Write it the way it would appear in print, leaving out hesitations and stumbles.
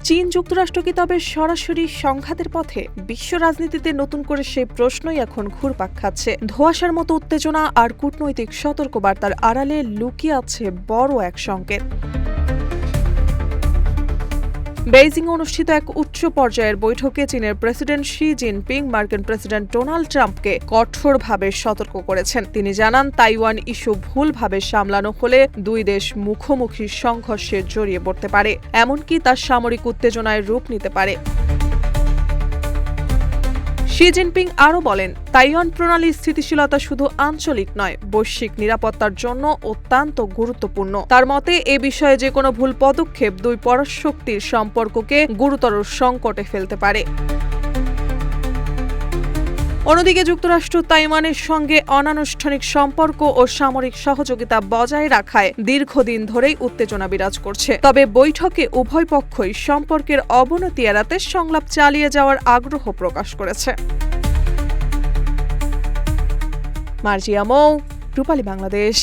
চীন যুক্তরাষ্ট্র কি তবে সরাসরি সংঘাতের পথে? বিশ্ব রাজনীতিতে নতুন করে সেই প্রশ্নই এখন ঘুরপাক খাচ্ছে। ধোঁয়াশার মতো উত্তেজনা আর কূটনৈতিক সতর্কবার্তার আড়ালে লুকিয়ে আছে বড় এক সংকেত। বেইজিং অনুষ্ঠিত এক উচ্চ পর্যায়ের বৈঠকে চীনের প্রেসিডেন্ট শি জিনপিং মার্কিন প্রেসিডেন্ট ডোনাল্ড ট্রাম্পকে কঠোরভাবে সতর্ক করেছেন। তিনি জানান, তাইওয়ান ইস্যু ভুলভাবে সামলানো হলে দুই দেশ মুখোমুখি সংঘর্ষে জড়িয়ে পড়তে পারে, এমনকি তার সামরিক উত্তেজনায় রূপ নিতে পারে। শি জিনপিং আরও বলেন, তাইওয়ান প্রণালীর স্থিতিশীলতা শুধু আঞ্চলিক নয়, বৈশ্বিক নিরাপত্তার জন্য অত্যন্ত গুরুত্বপূর্ণ। তার মতে, এ বিষয়ে যে কোনো ভুল পদক্ষেপ দুই পরাশক্তির সম্পর্ককে গুরুতর সংকটে ফেলতে পারে। অন্যদিকে যুক্তরাষ্ট্র তাইওয়ানের সঙ্গে অনানুষ্ঠানিক সম্পর্ক ও সামরিক সহযোগিতা বজায় রাখায় দীর্ঘদিন ধরেই উত্তেজনা বিরাজ করছে। তবে বৈঠকে উভয় পক্ষই সম্পর্কের অবনতি এড়াতে সংলাপ চালিয়ে যাওয়ার আগ্রহ প্রকাশ করেছে। মার্জিয়া মৌ, রূপালী বাংলাদেশ।